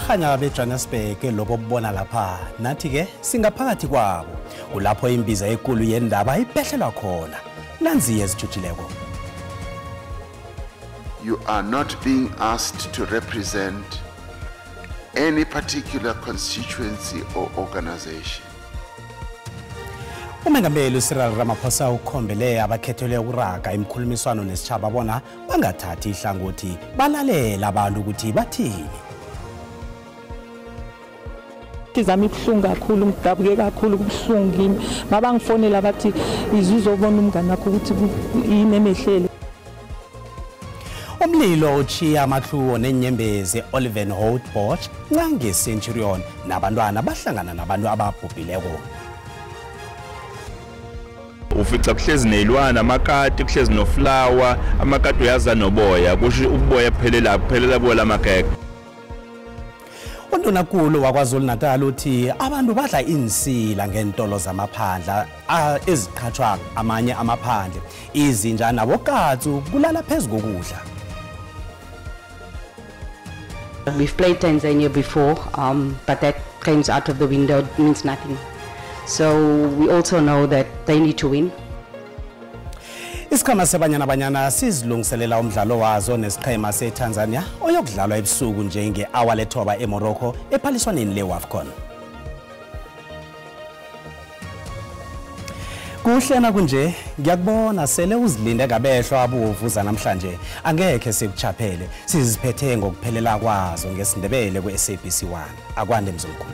Abakhanya beJohannesburg lobo kubona lapha nathi ke singaphakathi kwabo kulapho imbiza enkulu yendaba iphehlelwa khona nanzi ezijujileko. You are not being asked to represent any particular constituency or organization. Umengameli Cyril Ramaphosa ukhombele abakhethelwe ukuraga imkhulumiswano nesitshaba bona bangathathi ihlangothi balalela abantu ukuthi bathini. Izami ibhlungu kakhulu ngidabuke kakhulu kubhlungu kimi mabangifonela bathi izizobona umngane wakho ukuthi yini emehlele. Umlilo uchiya amahluwo nenyembezi Oliver Houtbosch ncange Centurion nabantwana bahlangana nabantu ababhubhileko. Ufica kuhlezi nezilwana amakati kuhlezi noflower amakati uyaza noboya kusho uboya phelela bola amakeke. Undunankulu waKwaZulu Natal uthi abantu badla insila ngentolo zamaphandla eziqhathwa amanye amaphandle izinja nabokatsu kulala phezulu kokudla. We've played Tanzania before, but that comes out of the window, it means nothing. So we also know that they need to win. Isikhama sebanyana sizilungiselela umdlalo wazo nesiqhema seTanzania oyokudlalwa ebusuku njenge hour lethoba eMorocco ephaliswaneni leWAFCON. Kuhlena kunje ngiyakubona sele uzilinde kabehlo abuvuza namhlanje angeke sikuchaphele siziphethe ngokuphelela kwazo ngesindebele kweSABC1 akwande mzukulu.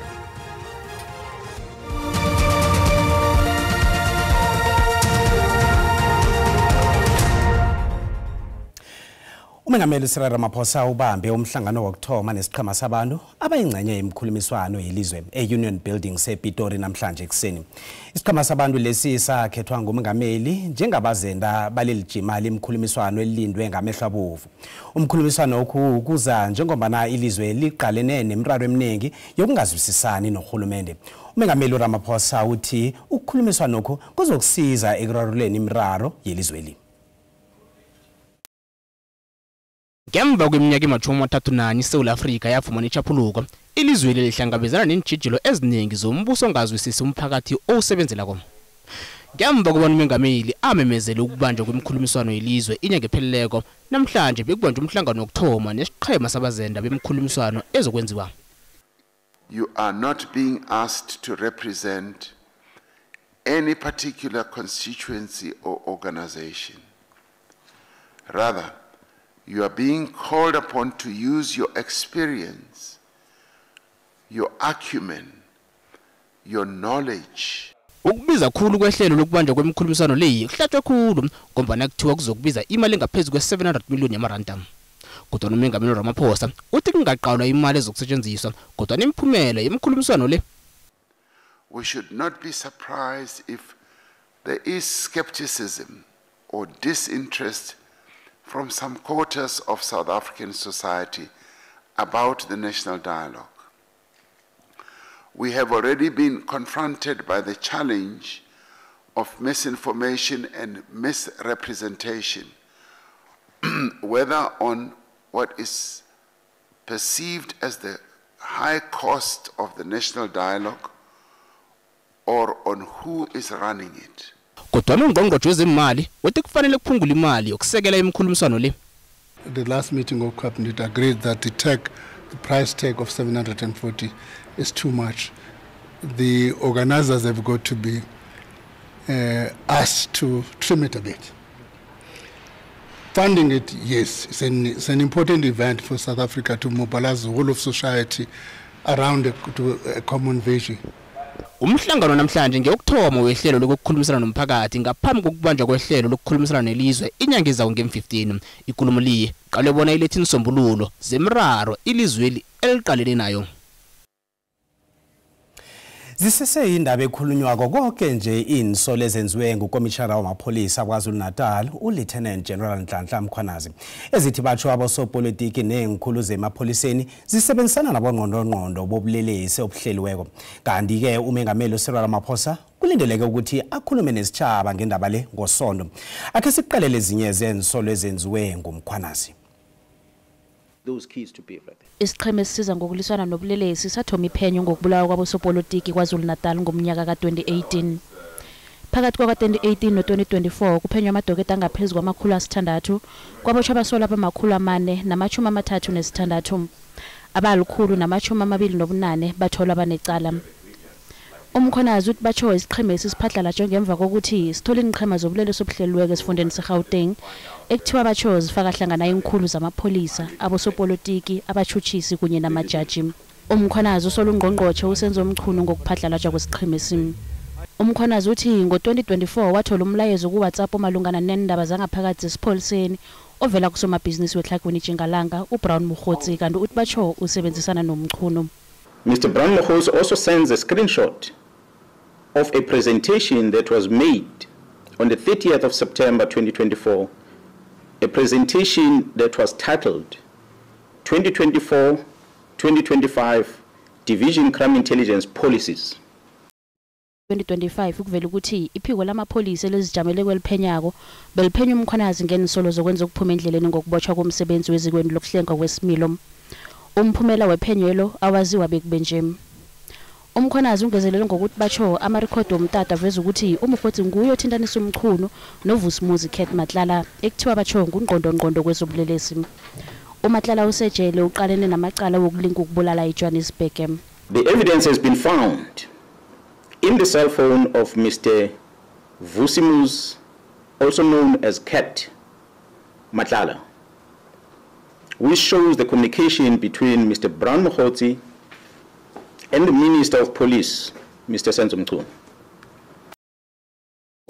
Umengameli Cyril Ramaphosa ubambe umhlangano wokuthoma nesiqhema sabantu abayingcenye yemkhulumiswano yelizwe eUnion Building sePitori namhlanje ekseni. Isiqhema sabantu lesi sakhethwa ngumengameli njengabazenda balelijimali imkhulumiswano elindwe ngamehlo abovu. Umkhulumiswano ukuza njengoba ilizwe liqalene nemraro eminingi yokungazwisisani nohulumende. Umengameli Ramaphosa uthi ukukhulumiswano lokho kuzokusiza ekuraruleni imraro yelizweli. Ngemva kweminyaka ema-31 iSouth Africa yafumana ichapuluko ilizweli lihlangabezana neentjhijilo eziningi zombuso ongazwisisi umphakathi owusebenzelako. Ngemva kobana umengameli amemezele ukubanjwa kwemkhulumiswano yelizwe inyanga epheleleko namhlanje bekubanjwa umhlangano wokuthoma nesiqhema sabazenda bemkhulumiswano ezokwenziwa. You are not being asked to represent any particular constituency or organization. Rather, you are being called upon to use your experience, your acumen, your knowledge. Ukubiza khulu kwehlelo lokubanjwa kwemkhulumiswano leyi kuhlatshwe khulu ngoba kuthiwa kuzokubiza imali engaphezulu kwe-700 million yamaranda. Kodwa umengameli Ramaphosa uthi kungaqalwa imali ezokusetshenziswa kodwa nemiphumela yemkhulumiswano le. We should not be surprised if there is skepticism or disinterest from some quarters of South African society about the national dialogue. We have already been confronted by the challenge of misinformation and misrepresentation, whether on what is perceived as the high cost of the national dialogue or on who is running it. Kodwa ungqongqoshe wezemali wethi kufanele kuphungula imali yokusekela imkhulumiswano le. The last meeting of cabinet agreed that the price tag of 740 is too much. The organizers have got to be asked to trim it a bit. Funding it, yes, it's an important event for South Africa to mobilize the whole of society around a common vision. Umhlangano namhlanje ngekuthoma wehlelo lokukhulumisana nomphakathi ngaphambi kokubanjwa kwehlelo lokukhulumisana nelizwe inyanga ezayo nge-15. Ikulumo liye qale bona ilethi insombululo zemraro ilizweli eliqalene nayo. Zisese indaba ekhulunywako konke nje insolo ezenziwe ngukomishana wamapholisa kwaZulu Natal uLieutenant General Nhlanhla Mkhwanazi ezithi batsho abosopolitiki nengikhulu zemapholiseni zisebenzisana nabongqondongqondo bobulelesi obuhleliweko. Kanti ke umengameli Cyril Ramaphosa kulindeleke ukuthi akhulume nesitshaba ngendaba le ngosonto. Akhe siqalele ezinye zensolo ezenziwe ngumkhwanazi. those kids to be right there. Isiqhema esisiza ngokuliswana nobulelesi sathoma iphenyo ngokubulawa kwabosopolitiki KwaZulu-Natal ngomnyaka ka-2018. Phakathi kwa-2018 no-2024 kuphenywa amadokodo angaphezulu kwama-600 kwabotshwa abasolwa abama-436 abali-128 batholwa banecala. Umkhonazi uthi batsho isiqhema esisiphahlala njengemva kokuthi sithola inqhema zobulelesi obuhleliweko esifundeni seGauteng ekuthiwa batsho zifaka hlangana inkulu zamapholisa, abosopolitiki, abatshutshisi kunye namajaji. Umkhonazi usola ungqongqotshe usenzo omchunu ngokuphahlala kwesiqhema esimi. Umkhonazi uthi ngo-2024 wathola umlayezo ku-WhatsApp omalungana nendaba zangaphakathi esipholiseni ovela kusomabhizinisi weTlhagwini Jingalanga uBrown Mokgotsi kanti uthi batsho usebenzisana nomchunu. Mr. Brown Mokgotsi also sends a screenshot of a presentation that was made on the 30th of September 2024, a presentation that was titled 2024-2025 Division Crime Intelligence Policies. 2025 ukuvela ukuthi iphiko lamapholisa elizijamele kweliphenyako beliphenya umkhonazi ngenisolo zokwenza ukuphuma endleleni ngokubotshwa komsebenzi wezikweni lokuhlenga kwesimilo. Umphumela wephenyelo awaziwa bekubenje. Umkhonazi ungezelele ngokuthi batsho amarekhodi omtata aveza ukuthi uMokgotsi nguye othintanisa umchunu noVusimuzi Cat Matlala ekuthiwa batsho ngungqondo kwezobulelesi. uMatlala usejele uqalene namacala wokulinga ukubulala eJohannesburg. The evidence has been found in the cell phone of Mr. Vusimuzi, also known as Cat Matlala, which shows the communication between Mr. Brown Mokgotsi and the Minister of Police, Mr. Senzo Mchunu.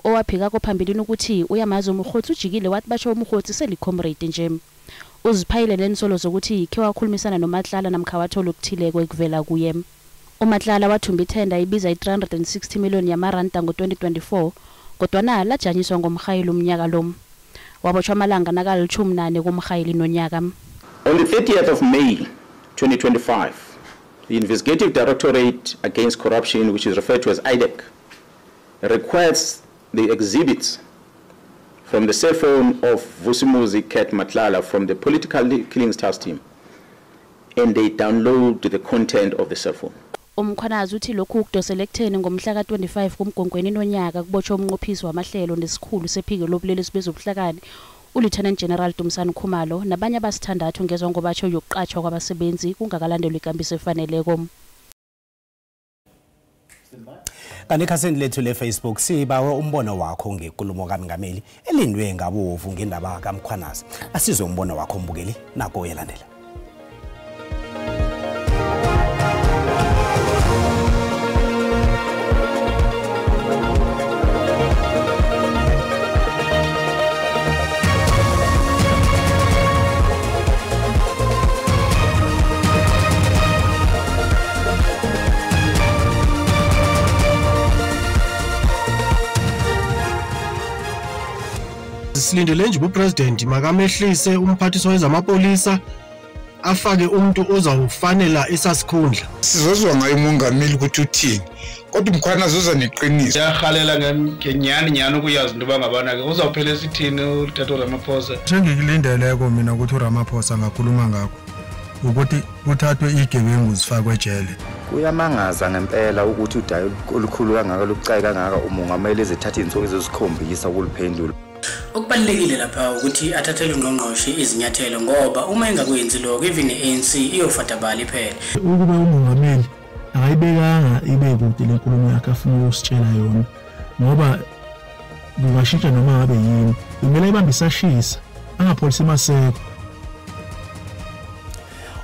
Owaphika kophambili ukuthi uyamazi uMokgotsi ujikile wathi batsho uMokgotsi selicomrade nje. Uziphayile nensolo zokuthi khe wakhulumisana noMatlala namkha wathola ukuthileko ekuvela kuye. uMatlala wathumba ithenda ibiza i-360 million yamaranda ngo-2024 kodwana lajanyiswa ngomhayili umnyaka lo. Wabotshwa amalanga nakali-18 kumhayili nonyaka. On the 30th of May 2025, the Investigative Directorate Against Corruption, which is referred to as IDEC, requests the exhibits from the cell phone of Vusimuzi Cat Matlala from the Political Killings Task Team, and they download the content of the cell phone. Umkhonazi uthi lokhu kudosela ekutheni ngomhla ka-25 kumgongweni nonyaka kubotshwa umnqophisi wamahlelo nesikhulu sephiko lobulelesi bezobuhlakani uLieutenant General Dumisani Khumalo nabanye abasithandathu ngezwe ngobatsho yokuqatshwa kwabasebenzi kungakalandelwa ikambiso efaneleko. Kanti ekhasini lethu le-Facebook sibawe umbono wakho ngenkulumo kaMengameli elindwe ngabovu ngendaba kaMkhwanazi. Asizwe umbono wakho mbukeli nako uyalandela. Silindele nje uPresident makamehlise umphathiswa wezamapolisa afake umuntu ozawufanela esasikhundla. Sizozwa ngayo umongameli ukuthi uthini. Kodwa uMkhwanazi uza neqiniso. Yahalela ngenyani ukuyazi into bangabana ke uzawuphela esithini uTata Ramaphosa. Njengilindeleko mina ukuthi uRamaphosa ngakhuluma ngakho ukuthi kuthathwe igebengu zifakwe ejele. Kuyamangaza ngempela ukuthi udayi olukhulu kangaka lokucayi kangaka umongameli ezithatha insuku ezizikhombisa ukuliphendula. Okubalekile lapha ukuthi athathele ungqongqoshe izinyathelo ngoba uma engakwenzi lokho even ANC iyofatabala iphela. Ukube umongameli akayibekanga ibe kude lenkulumo yakhe afuna usitshela yona ngoba kungashintsha noma ngabe yini. Kumele ibambe isashisa angapholisa maseko.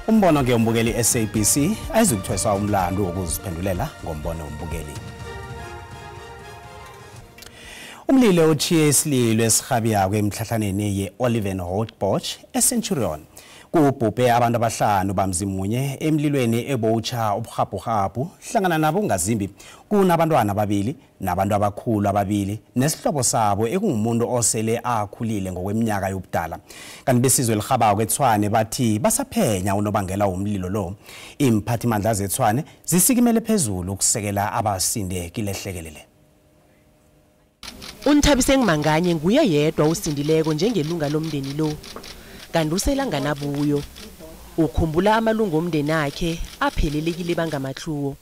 Umbono ke umbukeli SABC ayizukuthwesa umlando wokuziphendulela ngombono umbukeli. Umlilo ochiye isililo esihabya kwemhlahlaneni ye-Oliven Roadboch eCenturion kubhubhe abantu abahlanu bamzimunye emlilweni ebowutsha obuhabhuhabhu hlangana nabo ungazimbi kunabantwana ababili nabantu abakhulu ababili nesihlobo sabo ekungumuntu osele akhulile ngokweminyaka yobudala. Kanti besizwe lihabako kweTshwane bathi basaphenya unobangela umlilo lo. Imphathimandla zeTshwane zisikimele phezulu ukusekela abasinde kilehlekelele. Unthabise Ngimanganye nguye yedwa usindileko njengelunga lomndeni lo. Kanti uselanga nabuyo. ukhumbula amalungu omndeni akhe aphelelekile bangamatluwo.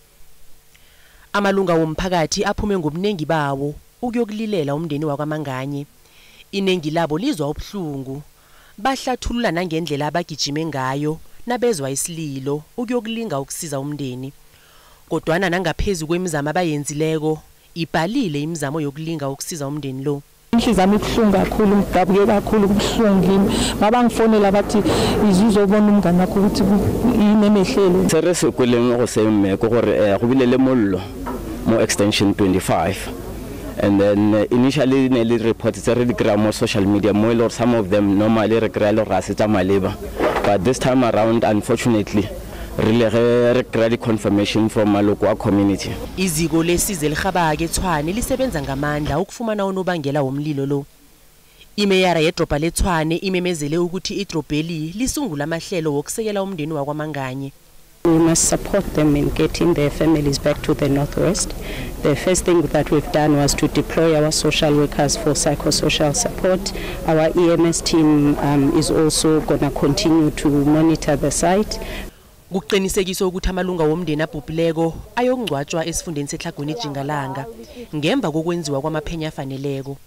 Amalunga womphakathi aphume ngobunengi bawo ukuyokulilela umndeni wakwaManganye. Inengi labo lizwa ubuhlungu, bahlathulula nangendlela abagijime ngayo nabezwa isililo ukuyokulinga ukusiza umndeni. Kodwana nangaphezulu kwemizamo abayenzileko, ibhalile imizamo yokulinga ukusiza umndeni lo. Inhliziyo yami ibuhlungu kakhulu, ngidabuke kakhulu kubuhlungu. Mabangifonela bathi izizobona umngane wakho ukuthi inemehlelo. Serese kweleng go semme go gore go bile le mollo mo extension 25. And then initially nearly reports it's already gram on social media more or some of them normally recreate rasita maleba, but this time around unfortunately really recreate confirmation from a local community. Iziko lesize liGabake eTshwane lisebenza ngamandla ukufumana unobangela womlilo lo. Imeyara yedropa leTshwane imemezele ukuthi idropeli lisungula amahlelo wokusekela umndeni wakwaManganye. We must support them in getting their families back to the northwest. The first thing that we've done was to deploy our social workers for psychosocial support. Our EMS team is also going to continue to monitor the site. Kuqinisekiswa ukuthi amalunga womndeni abhubhileko ayongcwatshwa esifundeni seTlhagwini eJingalanga ngemva kokwenziwa kwamaphenya afaneleko.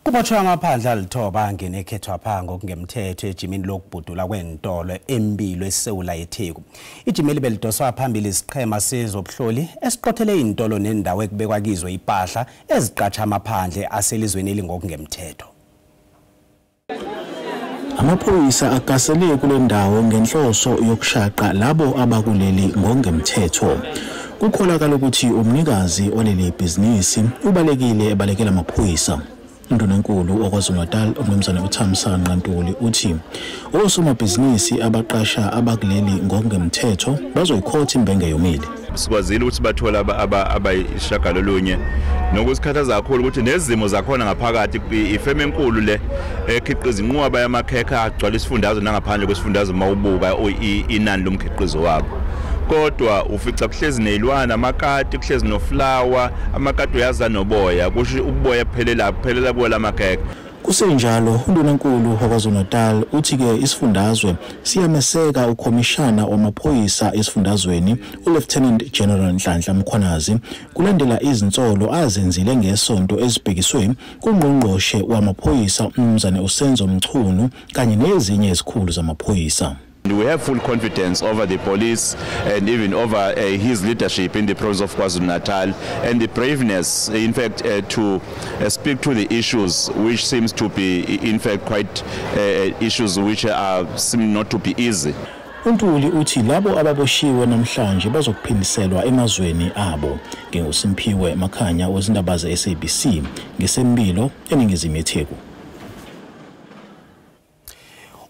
Kubotshwa amaphandla alithoba ngenekhethwa phango kungemthetho ejimini lokubhudula kwentolo empilo eSewula eTheku. Ijimeli belidoswa phambili isiqhema sezobuhloli esiqothele intolo nendawo ekubekwa kizo impahla eziqatsha amaphandle aselizweni elingokungemthetho. Amaphoyisa akasele kule ndawo ngenhloso yokushaqa labo abakuleli ngongemthetho. Kukholakala ukuthi umnikazi oleli bhizinisi ubalekile ebalekela amaphoyisa. Undunankulu oKwaZulu-Natal uMnumzane uThamsanqa Ntuli uthi osomabhizinisi abaqasha abakuleli ngokungemthetho bazoyikhotha imbenge yomile. Sikwazile ukuthi bathola abayishagalolunye nokusikhathaza kakhulu ukuthi nezimo zakhona ngaphakathi ifeme enkulu le ekhiqiza inqwaba yamakhekha agcwala isifundazwe nangaphandle kwesifundazwe mawubuka inani lomkhiqizo wabo. Kodwa ufica kuhlezi nezilwana amakati kuhlezi noflower amakati uyaza noboya kusho uboya kuphelela kuwo lamakhekha. Kusenjalo undunankulu waKwaZulu-Natal uthi ke isifundazwe siyameseka ukhomishana wamaphoyisa esifundazweni uLieutenant General Nhlanhla Mkhwanazi kulandela izinsolo azenzile ngesonto ezibhekiswe kungqongqoshe wamaphoyisa uMnumzane uSenzo Mchunu kanye nezinye izikhulu zamaphoyisa. We have full confidence over the police and even over his leadership in the province of KwaZulu-Natal and the braveness, in fact, to speak to the issues which seems to be, in fact, quite issues which seem not to be easy. Untuli uthi labo ababoshiwe namhlanje bazokuphindiselwa emazweni abo. NginguSimphiwe Makhanya wezindaba ze-SABC ngesempilo eningizimu yeTheku.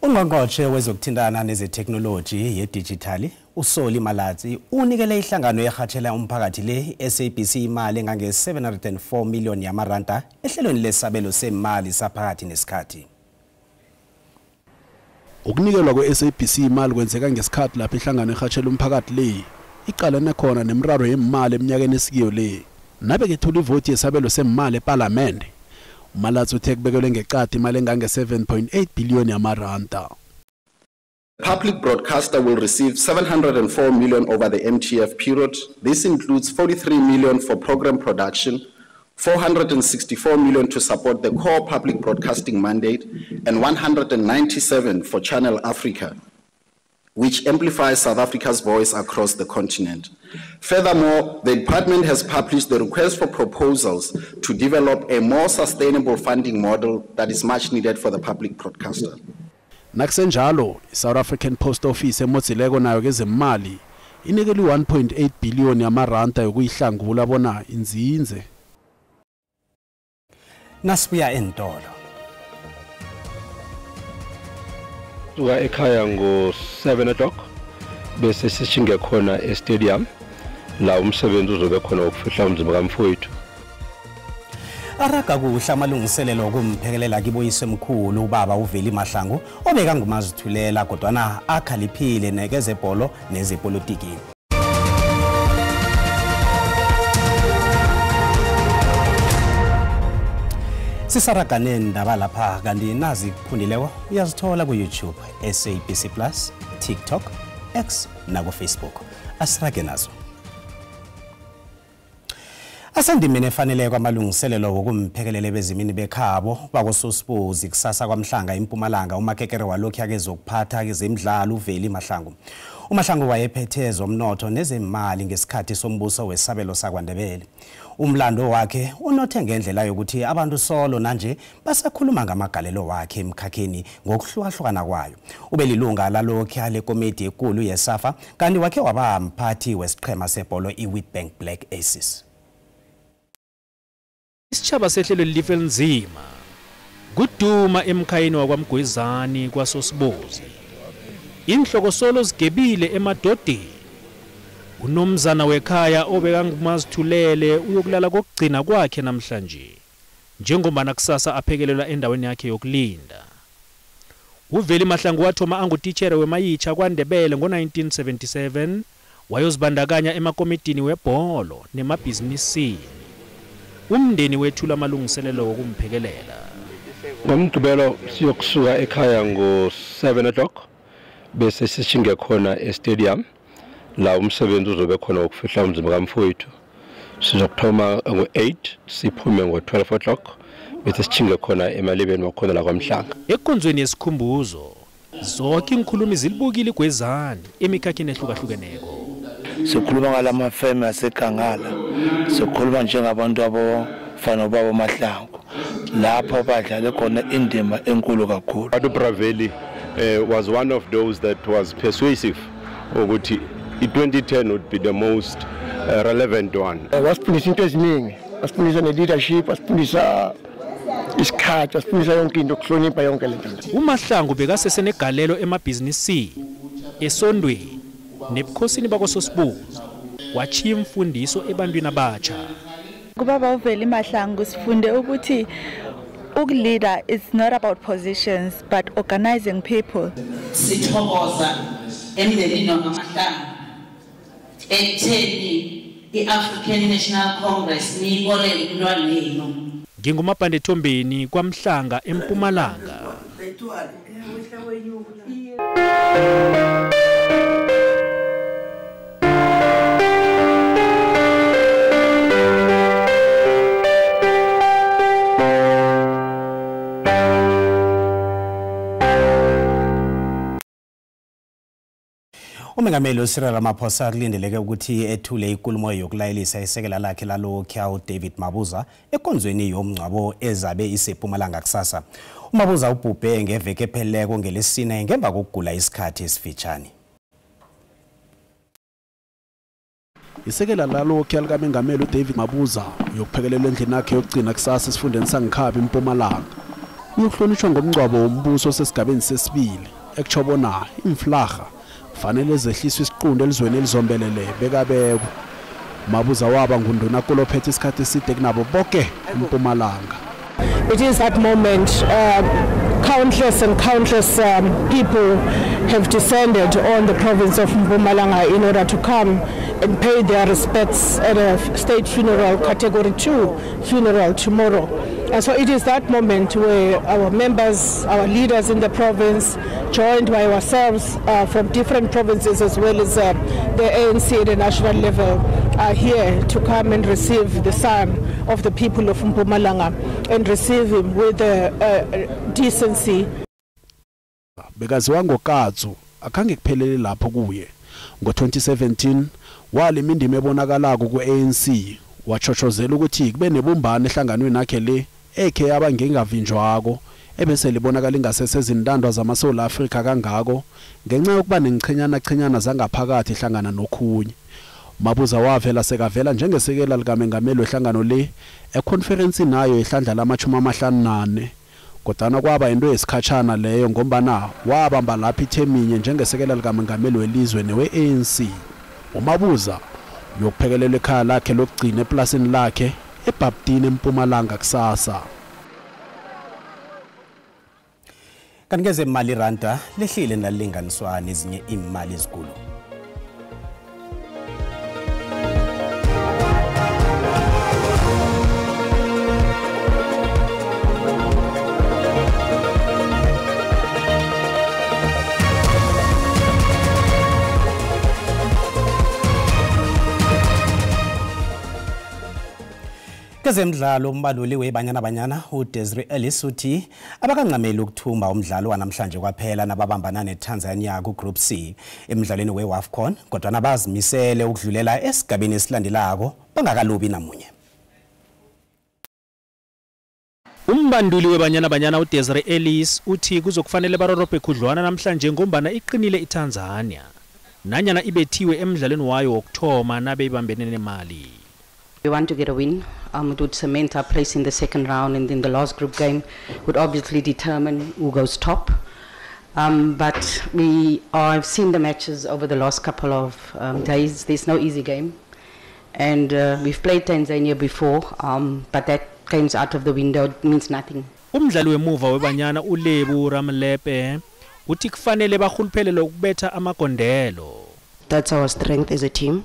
Ungqongqoshe wezokuthintana nezeteknoloji yedijithali uSoli Malatsi unikele ihlangano ehatshela umphakathi le SABC imali engange 704 million yamaranda ehlelweni lesabelo semali saphakathi nesikhathi. Ukunikelwa kwe-SABC imali kwenzeka ngesikhathi lapho ihlangano ehatshela umphakathi le iqalene khona nemraro yemali eminyakeni esikiyo le nabe kethula ivoti yesabelo semali eParliament. Malatsi uthe kubekelwe ngeqadi imali engange 7.8 billion yamaranda. Public broadcaster will receive 704 million over the MTF period. This includes 43 million for program production, 464 million to support the core public broadcasting mandate, and 197 for Channel Africa, which amplifies South Africa's voice across the continent. Furthermore, the department has published the request for proposals to develop a more sustainable funding model that is much needed for the public broadcaster. Nakusenjalo, iSouth African Post Office emodzileko nayo kezemali inikele 1.8 billion yamaranda yokuyihlangula bona inzinze. Nasibuya entolo. Suka ekhaya ngo 7 o'clock bese sishinge khona e-stadium la umsebenzi uzobe khona ukufihla umzimba kamfowethu. Araga kuhla amalungiselelo okumphekelela kiboyise mkhulu ubaba uVeli Mahlangu obeka ngumazithulela kodwana akhaliphile nekezebholo nezepolitiki. Sisaragane ndaba lapha kanti nazi kuphundileko uyazithola ku YouTube, SABC Plus, TikTok, X na ku Facebook. Asirage nazo. Asandimene efanele kwamalungiselelo wokumphekelele bezimini bekhabo bakososibuzi kusasa kwamhlanga eMpumalanga umakekere walokhu yakezokuphatha kezemidlalo uVeli Mahlangu. uMahlangu wayephethe zomnotho nezemali ngesikhathi sombuso wesabelo sakwaNdebele. Umlando wakhe unothe ngendlela yokuthi abantu solo nanje basakhuluma ngamagalelo wakhe emkhakheni ngokuhlukahlukana kwayo. Ubelilunga lalokhu yale komiti enkulu yeSAFA kanti wakhe waba mphathi wesiqhema sebholo iWitbank Black Aces. Isitshaba sehlelo life nzima kuduma emkhayeni wakwaMgwezani kwaSosibuzi. Inhloko solo zigebile emadodeni. Unomzana wekhaya obeka ngumazithulele uyokulala kokugcina kwakhe namhlanje. Njengoba nakusasa aphekelelwa endaweni yakhe yokulinda. uVeli Mahlangu wathoma angutitshere wemayitsha kwaNdebele ngo1977 wayozibandakanya emakomitini webholo nemabhizinisini. Umndeni wethula amalungiselelo wokumphekelela. Ngomgqibelo siyokusuka ekhaya ngo7 o'clock bese sishinge khona estadium la umsebenzi uzobe khona ukufihla umzimba kamfowethu. Sizokuthoma ngo8 siphume ngo12 o'clock bese sichinge khona emalebeni wakhona la kwaMhlanga. Ekonzweni yesikhumbuzo zonke inkhulumi zilibukile iGwezani emikhakheni ehlukahlukeneko. Sikhuluma ngalama feme aseKangala. Sikhuluma njengabantu abafana ubaba Mahlangu. Lapho badlale khona indima enkulu kakhulu. uBraveli was one of those that was persuasive ukuthi i2010 would be the most relevant one. Wasifundisa into eziningi, wasifundisa ne-leadership, wasifundisa isikhathi, wasifundisa yonke into ukuhlonipha yonke lento. uMahlangu bekasesenegalelo emabhizinisini, esondweni nebukhosini bakososibuzi. Wachiya imfundiso ebantwini abatsha. Kubaba uVeli Mahlangu sifunde ukuthi ukuleader is not about positions but organizing people. Sithokoza emndenini wakaMahlangu ekutheni i-African National Congress niyibole intwana yenu. Ngingumapande Ethombeni kwaMhlanga eMpumalanga. Umengameli uCyril Ramaphosa kulindeleke ukuthi ethule inkulumo yokulayelisa isekela lakhe lalokhu David Mabuza ekonzweni yomngcwabo ezabe isePumalanga kusasa. uMabuza ubhubhe ngeveke epheleleko ngeLesine ngemva kokugula isikhathi esifitshane. Isekela lalokhu yalikaMengameli uDavid Mabuza uyokuphekelela endlini yakhe yokugcina kusasa esifundeni sangeKhabi eMpumalanga. Uyohlonishwa ngomngcwabo wombuso sesigabeni sesibili ekuchobona imflaga fanele zehliswe isiqunde elizweni elizombelele bekabekwe. Mabuza waba ngunduna kolophethe isikhathi eside kunabo bonke eMpumalanga. It is that moment countless people have descended on the province of Mpumalanga in order to come and pay their respects at a state funeral, category 2 funeral tomorrow. And so it is that moment where our members, our leaders in the province, joined by ourselves from different provinces as well as the ANC at the national level, are here to come and receive the son of the people of Mpumalanga and receive him with decency. Bekaziwa ngokatsu akhange kuphelele lapho kuye. Ngo2017 walima indima ebonakalako ku-ANC wachochozela ukuthi kube nebumbano ehlanganweni nakhe le ekhe abangengavinjwako ebese libonakala ingasesezindandwa zamaSouth Africa kangako ngenxa yokuba nengichenyana zangaphakathi ehlangana nokhunye. Mabuza wavela sekavela njengesekela likaMengameli wehlangano le econference nayo ehlandla lama-54 kodwa kwaba into yesikhatshana leyo ngombana wabamba lapha itheminye njengesekela likaMengameli welizwe newe-ANC. uMabuza uyokuphekelela ekhaya lakhe lokugcina eplasini lakhe eBhabtini eMpumalanga kusasa. Kanikeze imali ranta lehlile nalinganiswa nezinye imali ezinkulu. Kwezemidlalo umbaluli weBanyana Banyana uDesiree Ellis uthi abakancameli ukuthumba umdlalo wanamhlanje kwaphela nababambana neTanzania ku Group C emidlalweni weWAFCON kodwa nabazimisele ukudlulela esigabeni esilandelako bangakalubi namunye. Umbanduli weBanyana Banyana uDesiree Ellis uthi kuzokufanele barorobhe khudlwana namhlanje ngombana iqinile iTanzania nanyana ibethiwe emidlalweni wayo wokthoma nabeyibambene nemali. We want to get a win. It would cement our place in the second round, and then the last group game would obviously determine who goes top. But I've seen the matches over the last couple of days. There's no easy game, and we've played Tanzania before, but that game's out of the window. It means nothing. Umdlali wemuva weBanyana uLebu Ramlepe uthi kufanele bahuluphelele ukubetha amagondelo. That's our strength as a team.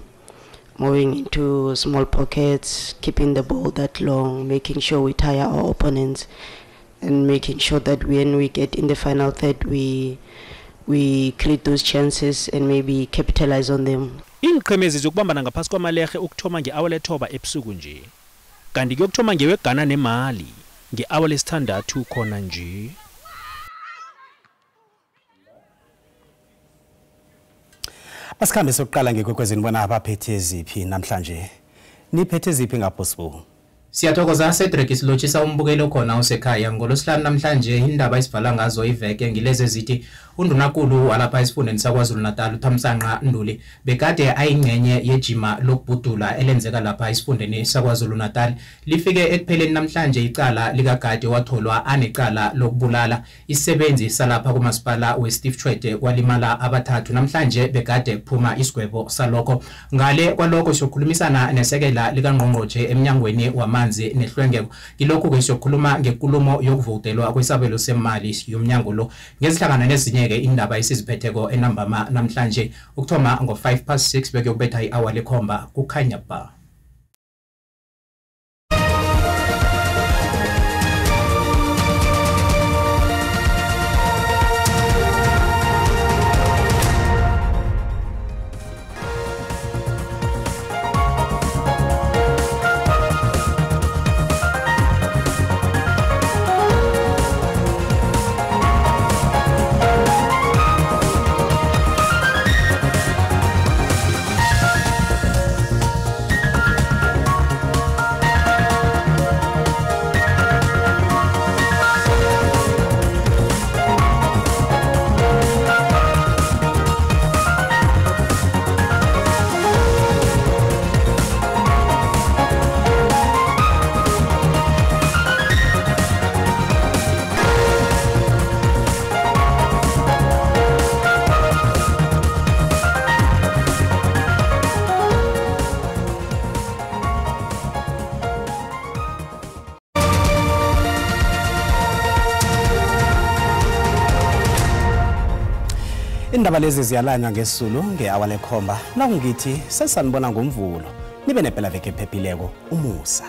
Moving into small pockets, keeping the ball that long, making sure we tire our opponents, and making sure that when we get in the final third, we create those chances and maybe capitalize on them. Iinqhemezi zokubambana ngaphasi kwamalerhe ukuthoma nge-hour lethoba ebusuku nje. Kanti kuyokuthoma ngeweGhana neMali nge-hour lesithandathu khona nje. Asikhambe sokuqala ngekwekwezini bona abaphethe ziphi namhlanje. Niphethe ziphi ngaphosibu? Siyathokoza Cedric isilochisa umbukelo khona usekhaya ngolosihlanu namhlanje indaba isivala ngazo iveke ngileze zithi undunankulu walapha esifundeni saKwaZulu Natal uThamsanqa Nduli bekade ayingcenye yejima lokubhudula elenzeka lapha esifundeni saKwaZulu Natal lifike ekupheleni namhlanje icala likagade watholwa anecala lokubulala isebenzi salapha kumasipala weSteve Tshwete kwalimala abathathu namhlanje bekade kuphuma isigwebo salokho ngale kwalokho sokukhulumisana nesekela likaNgqongqotjhe eminyangweni wamanzi nehlwengeko kilokho kwesiyokhuluma ngenkulumo yokuvotelwa kwesabelo semali yomnyango lo ngezihlangana nezinye ke indaba isiziphetheko enambama namhlanje ukuthoma ngo5:06 bekuyobetha i-hour lekhomba kukhanya ba. Indaba lezi ziyalanywa ngesizulu nge-hour lekhomba. Nakungithi sesanibona ngomvulo. Nibe nephela veke ephephileko umusa.